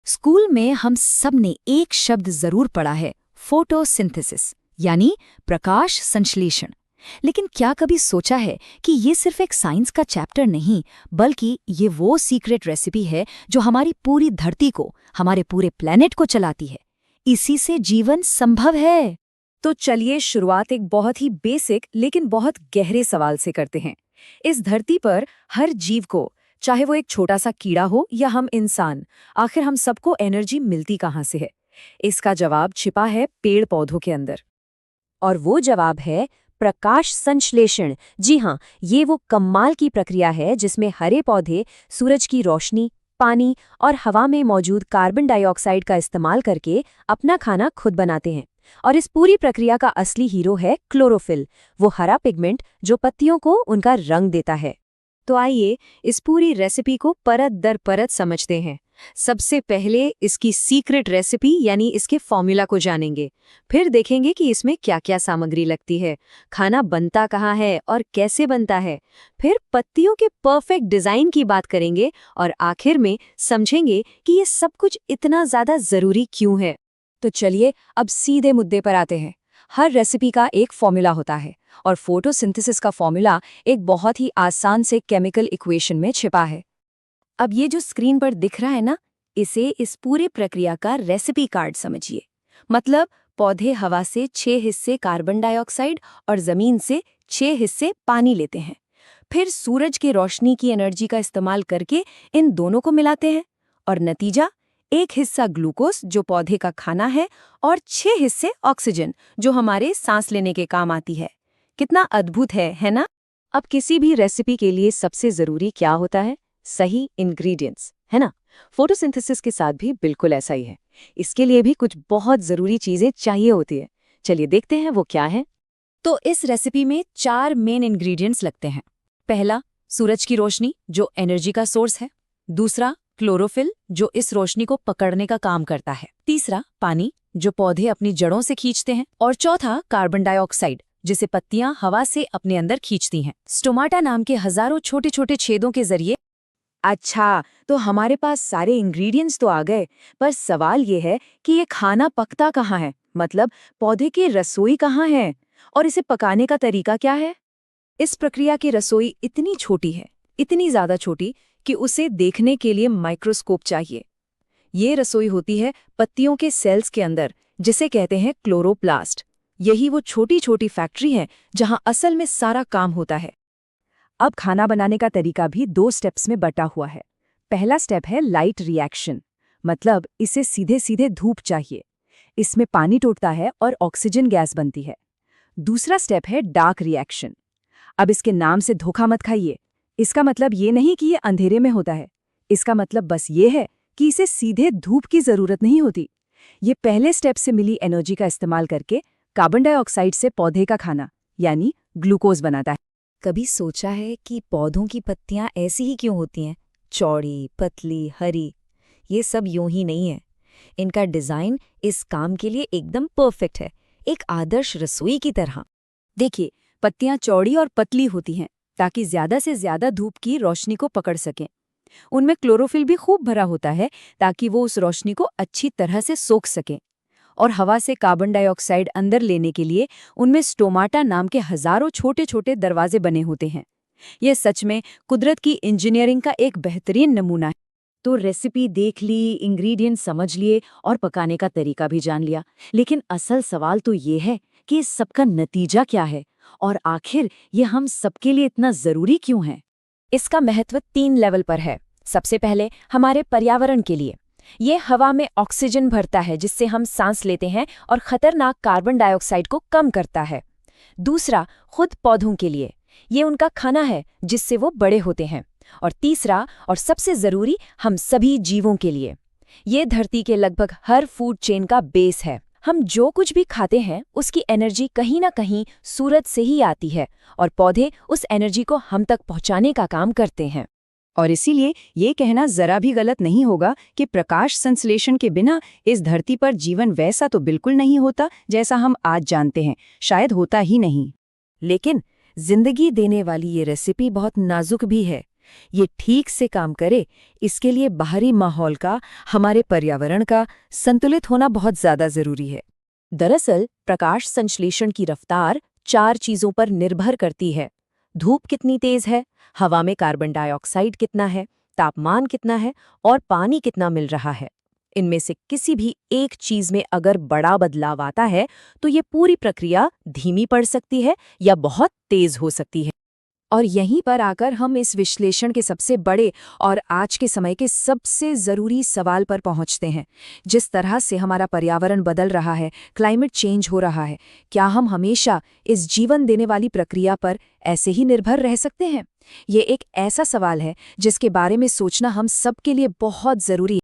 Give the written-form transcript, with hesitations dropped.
School में हम सब ने एक शब्द जरूर पढ़ा है, फोटोसिंथेसिस, यानी प्रकाश संश्लेषण। लेकिन क्या कभी सोचा है कि ये सिर्फ एक साइंस का चैप्टर नहीं, बल्कि ये वो सीक्रेट रेसिपी है जो हमारी पूरी धरती को, हमारे पूरे प्लेनेट को चलाती है। इसी से जीवन संभव है। तो चलिए शुरुआत एक बहुत ही बेसिक लेकिन बहुत गहरे सवाल से करते हैं। इस धरती पर हर जीव को, चाहे वो एक छोटा सा कीड़ा हो या हम इंसान, आखिर हम सबको एनर्जी मिलती कहाँ से है? इसका जवाब छिपा है पेड़ पौधों के अंदर। और वो जवाब है प्रकाश संश्लेषण। जी हाँ, ये वो कमाल की प्रक्रिया है जिसमें हरे पौधे सूरज की रोशनी, पानी और हवा में मौजूद कार्बन डाइऑक्साइड का इस्तेमाल करके अपना खाना खुद बनाते हैं। और इस पूरी प्रक्रिया का असली हीरो है क्लोरोफिल, वो हरा पिगमेंट जो पत्तियों को उनका रंग देता है। तो आइए इस पूरी रेसिपी को परत दर परत समझते हैं। सबसे पहले इसकी सीक्रेट रेसिपी यानी इसके फॉर्मूला को जानेंगे। फिर देखेंगे कि इसमें क्या क्या सामग्री लगती है, खाना बनता कहाँ है और कैसे बनता है। फिर पत्तियों के परफेक्ट डिजाइन की बात करेंगे और आखिर में समझेंगे कि ये सब कुछ इतना ज्यादा जरूरी क्यों है। तो चलिए अब सीधे मुद्दे पर आते हैं। हर रेसिपी का एक फॉर्मूला होता है और फोटोसिंथेसिस का फॉर्मूला एक बहुत ही आसान से केमिकल इक्वेशन में छिपा है। अब ये जो स्क्रीन पर दिख रहा है ना, इसे इस पूरे प्रक्रिया का रेसिपी कार्ड समझिए। मतलब पौधे हवा से 6 हिस्से कार्बन डाइऑक्साइड और जमीन से 6 हिस्से पानी लेते हैं। फिर सूरज की रोशनी की एनर्जी का इस्तेमाल करके इन दोनों को मिलाते हैं और नतीजा 1 हिस्सा ग्लूकोज जो पौधे का खाना है और 6 हिस्से ऑक्सीजन जो हमारे सांस लेने के काम आती है। कितना अद्भुत है ना? अब किसी भी रेसिपी के लिए सबसे जरूरी क्या होता है? सही इंग्रेडिएंट्स, है ना? फोटोसिंथेसिस के साथ भी बिल्कुल ऐसा ही है। इसके लिए भी कुछ बहुत जरूरी चीजें चाहिए होती है। चलिए देखते हैं वो क्या है। तो इस रेसिपी में 4 मेन इंग्रेडिएंट्स लगते हैं। पहला, सूरज की रोशनी जो एनर्जी का सोर्स है। दूसरा, क्लोरोफिल जो इस रोशनी को पकड़ने का काम करता है। तीसरा, पानी जो पौधे अपनी जड़ों से खींचते हैं। और चौथा, कार्बन डाइऑक्साइड जिसे पत्तियां हवा से अपने अंदर खींचती हैं। स्टोमाटा नाम के हजारों छोटे छोटे छेदों के जरिए। अच्छा, तो हमारे पास सारे इंग्रेडिएंट्स तो आ गए, पर सवाल ये है कि ये खाना पकता कहाँ है? मतलब पौधे की रसोई कहाँ है और इसे पकाने का तरीका क्या है? इस प्रक्रिया की रसोई इतनी छोटी है, इतनी ज्यादा छोटी कि उसे देखने के लिए माइक्रोस्कोप चाहिए। ये रसोई होती है पत्तियों के सेल्स के अंदर, जिसे कहते हैं क्लोरोप्लास्ट। यही वो छोटी छोटी फैक्ट्री है जहां असल में सारा काम होता है। अब खाना बनाने का तरीका भी 2 स्टेप्स में बटा हुआ है। पहला स्टेप है लाइट रिएक्शन, मतलब इसे सीधे सीधे धूप चाहिए। इसमें पानी टूटता है और ऑक्सीजन गैस बनती है। दूसरा स्टेप है डार्क रिएक्शन। अब इसके नाम से धोखा मत खाइए। इसका मतलब ये नहीं कि ये अंधेरे में होता है। इसका मतलब बस ये है कि इसे सीधे धूप की जरूरत नहीं होती। ये पहले स्टेप से मिली एनर्जी का इस्तेमाल करके कार्बन डाइऑक्साइड से पौधे का खाना यानी ग्लूकोज बनाता है। कभी सोचा है कि पौधों की पत्तियां ऐसी ही क्यों होती हैं? चौड़ी, पतली, हरी। ये सब यूं ही नहीं है। इनका डिजाइन इस काम के लिए एकदम परफेक्ट है, एक आदर्श रसोई की तरह। देखिए, पत्तियां चौड़ी और पतली होती हैं ताकि ज्यादा से ज्यादा धूप की रोशनी को पकड़ सकें। उनमें क्लोरोफिल भी खूब भरा होता है ताकि वो उस रोशनी को अच्छी तरह से सोख सकें। और हवा से कार्बन डाइऑक्साइड अंदर लेने के लिए उनमें स्टोमाटा नाम के हजारों छोटे छोटे दरवाजे बने होते हैं। यह सच में कुदरत की इंजीनियरिंग का एक बेहतरीन नमूना है। तो रेसिपी देख ली, इंग्रेडिएंट समझ लिए और पकाने का तरीका भी जान लिया, लेकिन असल सवाल तो ये है कि इस सबका नतीजा क्या है और आखिर ये हम सबके लिए इतना जरूरी क्यों है? इसका महत्व 3 लेवल पर है। सबसे पहले हमारे पर्यावरण के लिए। ये हवा में ऑक्सीजन भरता है जिससे हम सांस लेते हैं और खतरनाक कार्बन डाइऑक्साइड को कम करता है। दूसरा, खुद पौधों के लिए। ये उनका खाना है जिससे वो बड़े होते हैं। और तीसरा और सबसे जरूरी, हम सभी जीवों के लिए। ये धरती के लगभग हर फूड चेन का बेस है। हम जो कुछ भी खाते हैं उसकी एनर्जी कहीं ना कहीं सूरज से ही आती है और पौधे उस एनर्जी को हम तक पहुंचाने का काम करते हैं। और इसीलिए ये कहना जरा भी गलत नहीं होगा कि प्रकाश संश्लेषण के बिना इस धरती पर जीवन वैसा तो बिल्कुल नहीं होता जैसा हम आज जानते हैं, शायद होता ही नहीं। लेकिन जिंदगी देने वाली ये रेसिपी बहुत नाजुक भी है। ये ठीक से काम करे, इसके लिए बाहरी माहौल का, हमारे पर्यावरण का संतुलित होना बहुत ज्यादा जरूरी है। दरअसल प्रकाश संश्लेषण की रफ्तार 4 चीजों पर निर्भर करती है। धूप कितनी तेज है, हवा में कार्बन डाइऑक्साइड कितना है, तापमान कितना है और पानी कितना मिल रहा है। इनमें से किसी भी एक चीज में अगर बड़ा बदलाव आता है तो ये पूरी प्रक्रिया धीमी पड़ सकती है या बहुत तेज हो सकती है। और यहीं पर आकर हम इस विश्लेषण के सबसे बड़े और आज के समय के सबसे ज़रूरी सवाल पर पहुंचते हैं। जिस तरह से हमारा पर्यावरण बदल रहा है, क्लाइमेट चेंज हो रहा है, क्या हम हमेशा इस जीवन देने वाली प्रक्रिया पर ऐसे ही निर्भर रह सकते हैं? ये एक ऐसा सवाल है जिसके बारे में सोचना हम सबके लिए बहुत ज़रूरी है।